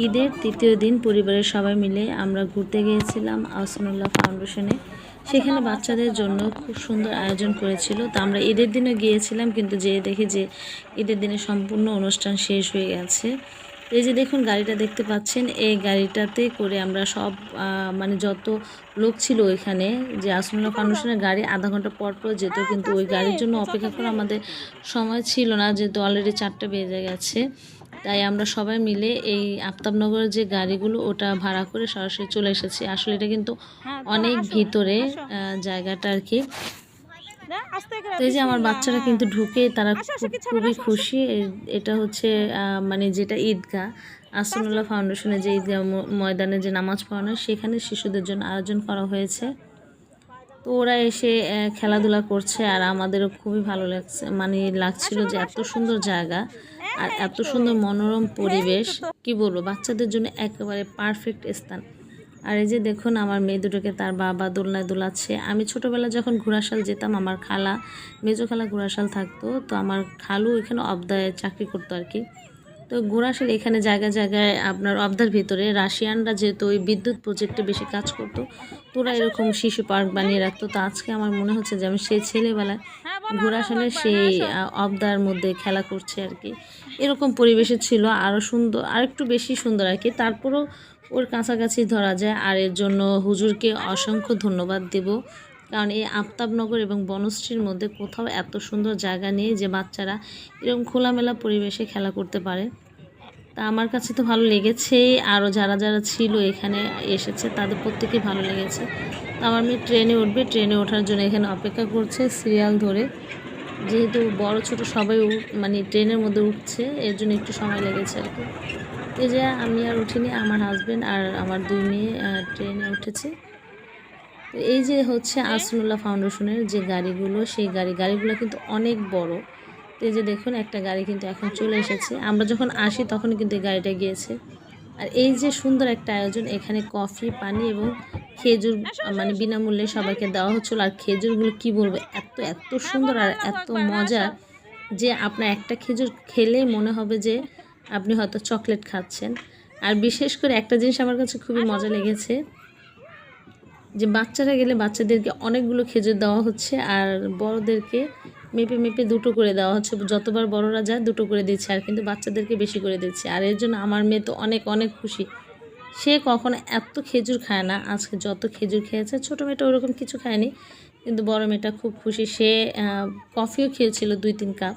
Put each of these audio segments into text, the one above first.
ঈদের তৃতীয় দিন পরিবারের সবাই মিলে আমরা ঘুরতে গিয়েছিলাম আহসানুল্লাহ ফাউন্ডেশনে। সেখানে বাচ্চাদের জন্য খুব সুন্দর আয়োজন করেছিল। তো আমরা ঈদের দিনে গিয়েছিলাম, কিন্তু যেয়ে দেখি যে ঈদের দিনে সম্পূর্ণ অনুষ্ঠান শেষ হয়ে গেছে। তো এই যে দেখুন গাড়িটা দেখতে পাচ্ছেন, এই গাড়িটাতে করে আমরা সব মানে যত লোক ছিল ওইখানে, যে আহসানুল্লাহ ফাউন্ডেশনের গাড়ি আধা ঘন্টা পর পর যেত, কিন্তু ওই গাড়ির জন্য অপেক্ষা করে আমাদের সময় ছিল না, যেহেতু অলরেডি 4টা বেজে গেছে। তাই আমরা সবাই মিলে এই আফতাবনগরের যে গাড়িগুলো ওটা ভাড়া করে সরাসরি চলে এসেছি। আসলে এটা কিন্তু অনেক ভিতরে জায়গাটা আর কি। তো এই যে আমার বাচ্চারা কিন্তু ঢুকে তারা খুবই খুশি। এটা হচ্ছে মানে যেটা ঈদগাহ, আহসানুল্লাহ ফাউন্ডেশনে যে ঈদগাহ ময়দানে যে নামাজ পড়ানো, সেখানে শিশুদের জন্য আয়োজন করা হয়েছে। তো ওরা এসে খেলাধুলা করছে, আর আমাদেরও খুবই ভালো লাগছিল যে এত সুন্দর জায়গা আর এত সুন্দর মনোরম পরিবেশ। কি বলবো, বাচ্চাদের জন্য একেবারে পারফেক্ট স্থান। আর এই যে দেখুন আমার মেয়ে দুটোকে তার বাবা দোলনায় দোলাচ্ছে। আমি ছোটোবেলা যখন ঘোড়াশাল যেতাম, আমার খালা, মেজো খালা ঘোড়াশাল থাকতো, তো আমার খালু এখানে অবদায় চাকরি করতো আর কি। তো ঘোড়াশাল এখানে জায়গায় জায়গায় আপনার অবদার ভিতরে রাশিয়ানরা যেহেতু ওই বিদ্যুৎ প্রজেক্টে বেশি কাজ করতো, তো ওরা এরকম শিশু পার্ক বানিয়ে রাখতো। তো আজকে আমার মনে হচ্ছে যে আমি সেই ছেলেবেলায় ঘোড়াশালে সেই অবদার মধ্যে খেলা করছে আর কি। এরকম পরিবেশে ছিল, আরও সুন্দর, আর একটু বেশি সুন্দর আর কি। তারপরেও ওর কাছাকাছি ধরা যায়, আর এর জন্য হুজুরকে অসংখ্য ধন্যবাদ দেব। কারণ এই আফতাবনগর এবং বনশ্রীর মধ্যে কোথাও এত সুন্দর জায়গা নেই যে বাচ্চারা এরকম খোলামেলা পরিবেশে খেলা করতে পারে। তা আমার কাছে তো ভালো লেগেছে, আরও যারা যারা ছিল এখানে এসেছে তাদের প্রত্যেকেই ভালো লেগেছে। তো আমার মেয়ে ট্রেনে উঠবে, ট্রেনে ওঠার জন্য এখানে অপেক্ষা করছে সিরিয়াল ধরে। যেহেতু বড় ছোট সবাই মানে ট্রেনের মধ্যে উঠছে, এর জন্য একটু সময় লেগেছে আর কি। এই যে আমি আর উঠিনি, আমার হাজব্যান্ড আর আমার 2 মেয়ে ট্রেনে উঠেছে। তো এই যে হচ্ছে আহসানুল্লাহ ফাউন্ডেশনের যে গাড়িগুলো, সেই গাড়িগুলো কিন্তু অনেক বড়। তো এই যে দেখুন একটা গাড়ি কিন্তু এখন চলে এসেছে। আমরা যখন আসি তখন কিন্তু এই গাড়িটা গিয়েছে। আর এই যে সুন্দর একটা আয়োজন, এখানে কফি, পানি এবং খেজুর মানে বিনামূল্যে সবাইকে দেওয়া হচ্ছিল। আর খেজুরগুলো কি বলবো, এত এত সুন্দর আর এত মজা যে আপনার একটা খেজুর খেলেই মনে হবে যে আপনি হয়তো চকলেট খাচ্ছেন। আর বিশেষ করে একটা জিনিস আমার কাছে খুবই মজা লেগেছে, যে বাচ্চারা গেলে বাচ্চাদেরকে অনেকগুলো খেজুর দেওয়া হচ্ছে, আর বড়দেরকে মেপে মেপে 2টো করে দেওয়া হচ্ছে। যতবার বড়রা যায় 2টো করে দিচ্ছে, আর কিন্তু বাচ্চাদেরকে বেশি করে দিচ্ছে। আর এর জন্য আমার মেয়ে তো অনেক অনেক খুশি। সে কখনো এত খেজুর খায় না, আজকে যত খেজুর খেয়েছে। ছোটো মেয়েটা ওরকম কিছু খায়নি, কিন্তু বড় মেয়েটা খুব খুশি। সে কফিও খেয়েছিল 2-3 কাপ।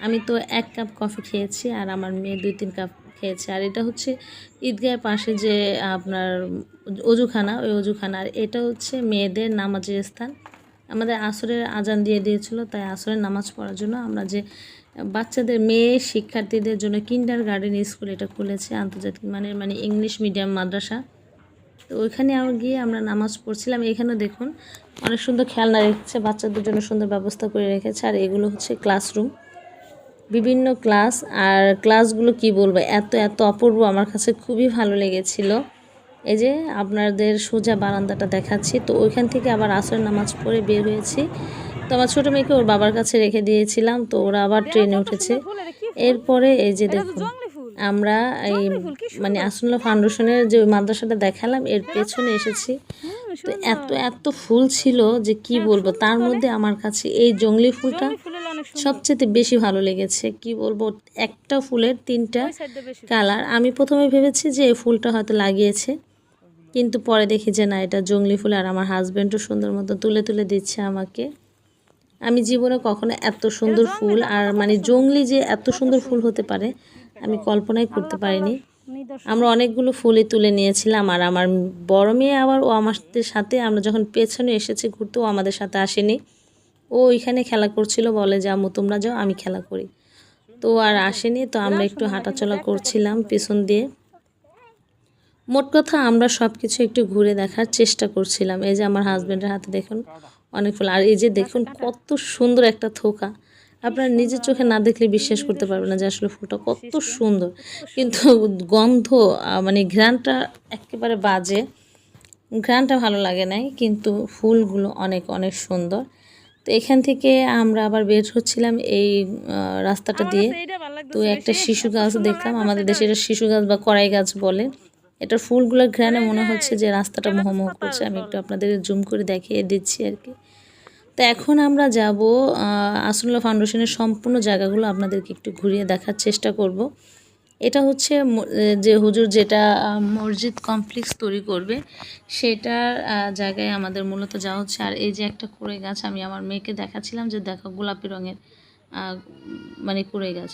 আমি তো 1 কাপ কফি খেয়েছি, আর আমার মেয়ে 2-3 কাপ খেয়েছে। আর এটা হচ্ছে ঈদগাহের পাশে যে আপনার অজুখানা, ওই অজুখানা। আর এটা হচ্ছে মেয়েদের নামাজের স্থান। আমাদের আসরের আজান দিয়ে দিয়েছিল, তাই আসরের নামাজ পড়ার জন্য আমরা যে বাচ্চাদের মেয়ে শিক্ষার্থীদের জন্য কিন্ডারগার্টেন স্কুল এটা খুলেছে, আন্তর্জাতিক মানের, মানে ইংলিশ মিডিয়াম মাদ্রাসা। তো ওইখানে গিয়ে আমরা নামাজ পড়ছিলাম। এখানেও দেখুন অনেক সুন্দর খেলনা রেখেছে, বাচ্চাদের জন্য সুন্দর ব্যবস্থা করে রেখেছে। আর এগুলো হচ্ছে ক্লাসরুম, বিভিন্ন ক্লাস। আর ক্লাসগুলো কি বলবো, এত এত অপূর্ব, আমার কাছে খুবই ভালো লেগেছিল। এই যে আপনাদের সোজা বারান্দাটা দেখাচ্ছি। তো ওইখান থেকে আবার আসরের নামাজ পড়ে বের হয়েছি। তো আমার ছোটো মেয়েকে ওর বাবার কাছে রেখে দিয়েছিলাম, তো ওরা আবার ট্রেনে উঠেছে। এরপরে এই যে দেখুন আমরা এই মানে আহসানুল্লাহ ফাউন্ডেশনের যে মাদ্রাসাটা দেখালাম, এর পেছনে এসেছি। তো এত এত ফুল ছিল যে কি বলবো, তার মধ্যে আমার কাছে এই জংলি ফুলটা সবচেয়ে বেশি ভালো লেগেছে। কি বলবো, একটা ফুলের 3টা কালার। আমি প্রথমে ভেবেছি যে এই ফুলটা হয়তো লাগিয়েছে, কিন্তু পরে দেখি যে না, এটা জংলি ফুল। আর আমার হাজব্যান্ডও সুন্দর মতো তুলে তুলে দিচ্ছে আমাকে। আমি জীবনে কখনো এত সুন্দর ফুল, আর মানে জংলি যে এত সুন্দর ফুল হতে পারে আমি কল্পনাই করতে পারিনি। আমরা অনেকগুলো ফুলই তুলে নিয়েছিলাম। আর আমার বড় মেয়ে আবার ও আমাদের সাথে, আমরা যখন পেছনে এসেছি ঘুরতে, ও আমাদের সাথে আসেনি। ও ওইখানে খেলা করছিল, বলে যে আম্মু তোমরা যাও, আমি খেলা করি। তো আর আসেনি। তো আমরা একটু হাঁটাচলা করছিলাম পেছন দিয়ে। মোট কথা আমরা সব কিছু একটু ঘুরে দেখার চেষ্টা করছিলাম। এই যে আমার হাজব্যান্ডের হাতে দেখুন অনেক ফুল। আর এই যে দেখুন কত সুন্দর একটা থোকা, আপনার নিজের চোখে না দেখলে বিশ্বাস করতে পারবেন না যে আসলে ফুলটা কত সুন্দর। কিন্তু গন্ধ মানে ঘ্রাণটা একেবারে বাজে, ঘ্রাণটা ভালো লাগে নাই, কিন্তু ফুলগুলো অনেক অনেক সুন্দর। তো এখান থেকে আমরা আবার বের হচ্ছিলাম এই রাস্তাটা দিয়ে। তো একটা শিশু গাছ দেখলাম, আমাদের দেশে এটা শিশু গাছ বা কড়াই গাছ বলে। এটার ফুলগুলোর ঘ্রাণে মনে হচ্ছে যে রাস্তাটা মোহমোহ করছে। আমি একটু আপনাদের জুম করে দেখিয়ে দিচ্ছি আর কি। তো এখন আমরা যাব আসনুল্লাহ ফাউন্ডেশনের সম্পূর্ণ জায়গাগুলো আপনাদেরকে একটু ঘুরিয়ে দেখার চেষ্টা করব। এটা হচ্ছে যে হুজুর যেটা মসজিদ কমপ্লেক্স তৈরি করবে সেটার জায়গায় আমাদের মূলত যাওয়া হচ্ছে। আর এই যে একটা কুড়ে গাছ আমি আমার মেয়েকে দেখাচ্ছিলাম যে দেখো গোলাপি রঙের মানে কুড়ে গাছ।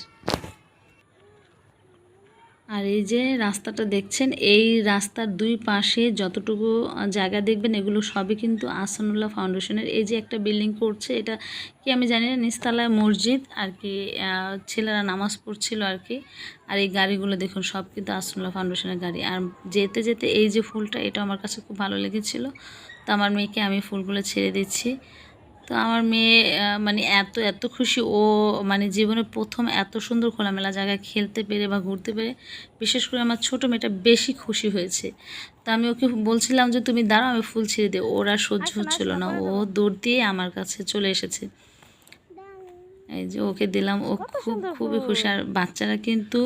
আর এই যে রাস্তাটা দেখছেন, এই রাস্তার দুই পাশে যতটুকু জায়গা দেখবেন এগুলো সবই কিন্তু আহসানুল্লাহ ফাউন্ডেশনের। এই যে একটা বিল্ডিং করছে, এটা কি আমি জানি না, নিচতলায় মসজিদ আর কি, ছেলেরা নামাজ পড়ছিল আর কি। আর এই গাড়িগুলো দেখুন সব কিন্তু আহসানুল্লাহ ফাউন্ডেশনের গাড়ি। আর যেতে যেতে এই যে ফুলটা, এটা আমার কাছে খুব ভালো লেগেছিল, তো আমার মেয়েকে আমি ফুলগুলো ছেড়ে দিচ্ছি। তো আমার মেয়ে মানে এত খুশি, ও মানে জীবনে প্রথম এত সুন্দর খোলামেলা জায়গায় খেলতে পেরে বা ঘুরতে পেরে। বিশেষ করে আমার ছোটো মেয়েটা বেশি খুশি হয়েছে। তো আমি ওকে বলছিলাম যে তুমি দাঁড়াও, আমি ফুল ছিঁড়ে দিই। ওরা সহ্য হচ্ছিল না, ও দৌড় দিয়ে আমার কাছে চলে এসেছে। এই যে ওকে দিলাম, ও খুবই খুশি। আর বাচ্চারা কিন্তু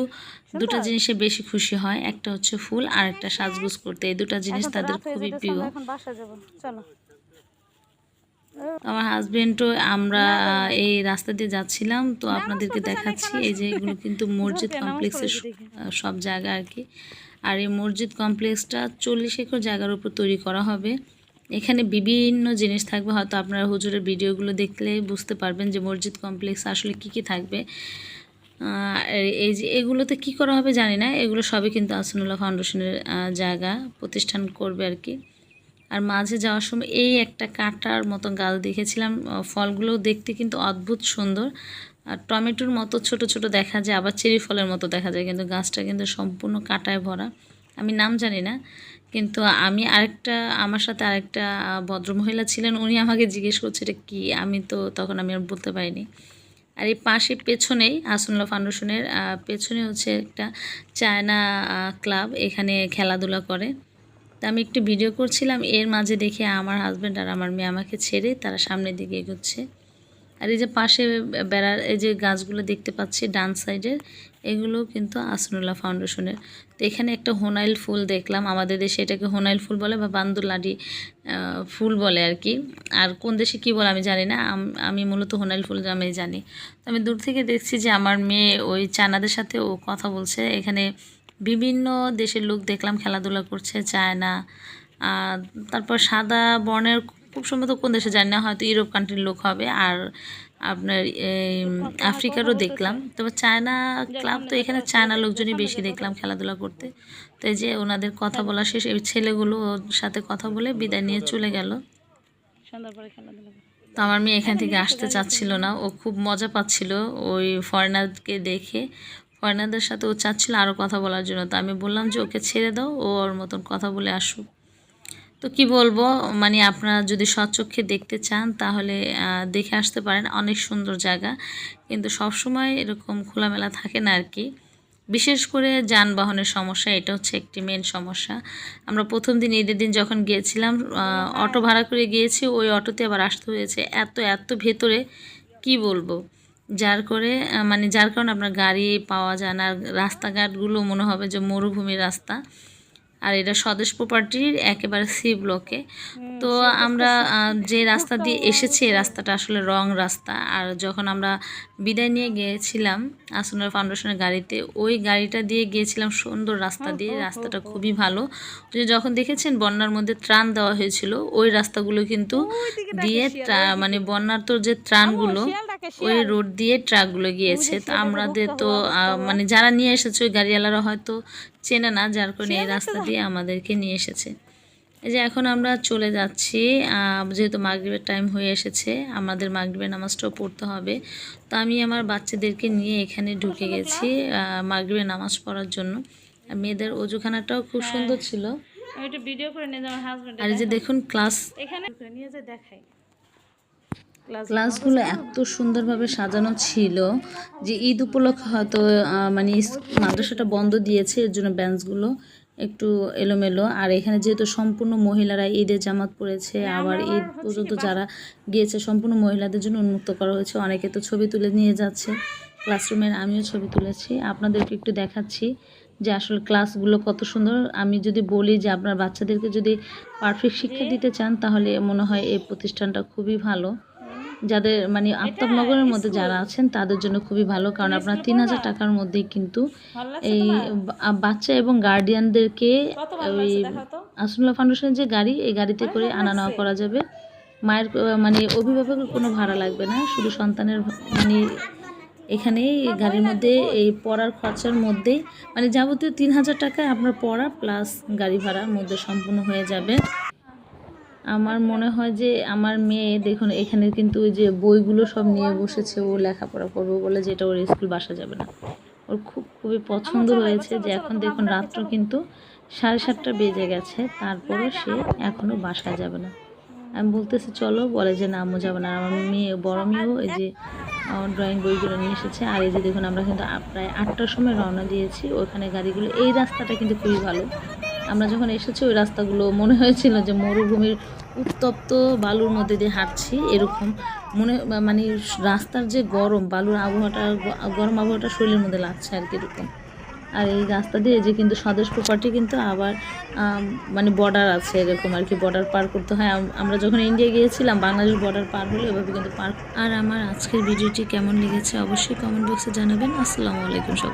দুটো জিনিসে বেশি খুশি হয়, একটা হচ্ছে ফুল আর একটা সাজগোজ করতে। এই দুটো জিনিস তাদের খুবই প্রিয়। আমার হাজবেন্ডও, আমরা এই রাস্তা দিয়ে যাচ্ছিলাম, তো আপনাদেরকে দেখাচ্ছি। এই যে এগুলো কিন্তু মসজিদ কমপ্লেক্সের সব জায়গা আর কি। আর এই মসজিদ কমপ্লেক্সটা 40 একর জায়গার উপর তৈরি করা হবে। এখানে বিভিন্ন জিনিস থাকবে, হয়তো আপনারা হুজুরের ভিডিওগুলো দেখলে বুঝতে পারবেন যে মসজিদ কমপ্লেক্স আসলে কি থাকবে। এই যে এগুলোতে কি করা হবে জানি না, এগুলো সবই কিন্তু আহসানুল্লাহ ফাউন্ডেশনের জায়গা, প্রতিষ্ঠান করবে আর কি। আর মাঝে যাওয়ার সময় এই একটা কাঁটার মতো গাছ দেখেছিলাম, ফলগুলো দেখতে কিন্তু অদ্ভুত সুন্দর। আর টমেটোর মতো ছোট ছোট দেখা যায়, আবার চেরি ফলের মতো দেখা যায়, কিন্তু গাছটা কিন্তু সম্পূর্ণ কাঁটায় ভরা। আমি নাম জানি না, কিন্তু আমি আমার সাথে আরেকটা ভদ্রমহিলা ছিলেন, উনি আমাকে জিজ্ঞেস করছে এটা কী, আমি তো তখন আমি আর বলতে পারিনি। আর এই পাশে পেছনেই আহসানুল্লাহ ফাউন্ডেশনের পেছনে হচ্ছে একটা চায়না ক্লাব, এখানে খেলাধুলা করে। তা আমি একটু ভিডিও করছিলাম, এর মাঝে দেখে আমার হাজব্যান্ড আর আমার মেয়ে আমাকে ছেড়ে তারা সামনের দিকে এগোচ্ছে। আর এই যে পাশে বেড়ার এই যে গাছগুলো দেখতে পাচ্ছি ডান সাইডের, এগুলো কিন্তু আহসানুল্লাহ ফাউন্ডেশনের। তো এখানে একটা হোনাইল ফুল দেখলাম, আমাদের দেশে এটাকে হোনাইল ফুল বলে বা বান্দুলাডি ফুল বলে আর কি। আর কোন দেশে কী বলে আমি জানি না, আমি মূলত হোনাইল ফুল আমি জানি। তো আমি দূর থেকে দেখছি যে আমার মেয়ে ওই চায়নাদের সাথে ও কথা বলছে। এখানে বিভিন্ন দেশের লোক দেখলাম খেলাধুলা করছে, চায়না, তারপর সাদা বর্ণের, খুব সম্ভবত কোন দেশে জানি না, হয়তো ইউরোপ কান্ট্রির লোক হবে। আর আপনার এই আফ্রিকারও দেখলাম। তবে চায়না ক্লাব, তো এখানে চায়না লোকজনই বেশি দেখলাম খেলাধুলা করতে। তো এই যে ওনাদের কথা বলা শেষ, এই ছেলেগুলো ওর সাথে কথা বলে বিদায় নিয়ে চলে গেল। তো আমার মেয়ে এখান থেকে আসতে চাচ্ছিল না, ও খুব মজা পাচ্ছিল ওই ফরেনারকে দেখে। ফরেনারদের সাথে ও চাচ্ছিল আরও কথা বলার জন্য। তো আমি বললাম যে ওকে ছেড়ে দাও, ও ওর মতন কথা বলে আসুক। তো কি বলবো, মানে আপনারা যদি সচক্ষে দেখতে চান তাহলে দেখে আসতে পারেন, অনেক সুন্দর জায়গা। কিন্তু সবসময় এরকম খোলামেলা থাকে না আর কি, বিশেষ করে যানবাহনের সমস্যা, এটা হচ্ছে একটি মেন সমস্যা। আমরা প্রথম দিন ঈদের দিন যখন গিয়েছিলাম অটো ভাড়া করে গিয়েছি, ওই অটোতে আবার আসতে হয়েছে এত ভেতরে, কি বলবো। যার কারণে আপনার গাড়ি পাওয়া যায় না, রাস্তাঘাটগুলো মনে হবে যে মরুভূমির রাস্তা। আর এটা স্বদেশ প্রপার্টির একেবারে সি ব্লকে। তো আমরা যে রাস্তা দিয়ে এসেছি, এই রাস্তাটা আসলে রং রাস্তা। আর যখন আমরা বিদায় নিয়ে গিয়েছিলাম আহসানুল্লাহ ফাউন্ডেশনের গাড়িতে, ওই গাড়িটা দিয়ে গিয়েছিলাম সুন্দর রাস্তা দিয়ে, রাস্তাটা খুবই ভালো। যখন দেখেছেন বন্যার মধ্যে ত্রাণ দেওয়া হয়েছিল, ওই রাস্তাগুলো কিন্তু দিয়ে মানে বন্যার তো যে ত্রাণগুলো ওই রোড দিয়ে ট্রাকগুলো গিয়েছে। তো আমাদের তো মানে যারা নিয়ে এসেছে ওই গাড়িওয়ালারা হয়তো চেনে না, যার কারণে এই রাস্তা দিয়ে আমাদেরকে নিয়ে এসেছে। এই যে এখন আমরা চলে যাচ্ছি, যেহেতু মাগরিবের টাইম হয়ে এসেছে, আমাদের মাগরিবের নামাজটাও পড়তে হবে। তো আমি আমার বাচ্চাদেরকে নিয়ে এখানে ঢুকে গেছি মাগরিবের নামাজ পড়ার জন্য। আর মেয়েদের অজুখানাটাও খুব সুন্দর ছিল। আমি একটু ভিডিও করে নিয়ে আমার হাজবেন্ড আর এই যে দেখুন ক্লাস, এখানে নিয়ে যে দেখাই, ক্লাসগুলো এত সুন্দরভাবে সাজানো ছিল যে ঈদ উপলক্ষে হয়তো মানে মাদ্রাসাটা বন্ধ দিয়েছে, এর জন্য বেঞ্চগুলো একটু এলোমেলো। আর এখানে যেহেতু সম্পূর্ণ মহিলারা ঈদের জামাত পরেছে, আবার ঈদ পর্যন্ত যারা গিয়েছে সম্পূর্ণ মহিলাদের জন্য উন্মুক্ত করা হয়েছে। অনেকে তো ছবি তুলে নিয়ে যাচ্ছে ক্লাসরুমের, আমিও ছবি তুলেছি, আপনাদেরকে একটু দেখাচ্ছি যে আসলে ক্লাসগুলো কত সুন্দর। আমি যদি বলি যে আপনার বাচ্চাদেরকে যদি পারফেক্ট শিক্ষা দিতে চান তাহলে মনে হয় এই প্রতিষ্ঠানটা খুবই ভালো। যাদের মানে আফতাবনগরের মধ্যে যারা আছেন তাদের জন্য খুবই ভালো, কারণ আপনার 3000 টাকার মধ্যেই কিন্তু এই বাচ্চা এবং গার্ডিয়ানদেরকে ওই আসনুল্লাহ ফাউন্ডেশনের যে গাড়ি, এই গাড়িতে করে আনা নেওয়া করা যাবে। মায়ের মানে অভিভাবকের কোনো ভাড়া লাগবে না, শুধু সন্তানের মানে এখানে গাড়ির মধ্যে এই পড়ার খরচার মধ্যেই মানে যাবতীয় 3000 টাকায় আপনার পড়া প্লাস গাড়ি ভাড়ার মধ্যে সম্পূর্ণ হয়ে যাবে। আমার মনে হয় যে আমার মেয়ে দেখুন এখানে কিন্তু ওই যে বইগুলো সব নিয়ে বসেছে, ও লেখাপড়া করবে বলে, যেটা ওর স্কুল বাসা যাবে না। ওর খুবই পছন্দ হয়েছে যে এখন দেখুন রাত্র কিন্তু 7:30 বেজে গেছে, তারপরও সে এখনও বাসায় যাবে না। আমি বলতেছি চলো, বলে যে না আম্মু যাবে না। আর আমার মেয়ে, বড় মেয়েও এই যে ড্রয়িং বইগুলো নিয়ে এসেছে। আর এই যে দেখুন আমরা কিন্তু প্রায় 8টার সময় রওনা দিয়েছি ওখানে গাড়িগুলো। এই রাস্তাটা কিন্তু খুবই ভালো। আমরা যখন এসেছি ওই রাস্তাগুলো মনে হয়েছিল যে মরুভূমির উত্তপ্ত বালুর মধ্যে দিয়ে হাঁটছি এরকম মানে রাস্তার যে গরম বালুর আবহাওয়াটা, গরম আবহাওয়াটা শরীরের মধ্যে লাগছে আর কি এরকম। আর এই রাস্তা দিয়ে যে কিন্তু স্বদেশ প্রপার্টি কিন্তু আবার মানে বর্ডার আছে এরকম আর কি, বর্ডার পার করতে হয়। আমরা যখন ইন্ডিয়া গিয়েছিলাম বাংলাদেশ বর্ডার পার হলে এভাবে কিন্তু পার। আর আমার আজকের ভিডিওটি কেমন লেগেছে অবশ্যই কমেন্ট বক্সে জানাবেন। আসসালামু আলাইকুম সকল।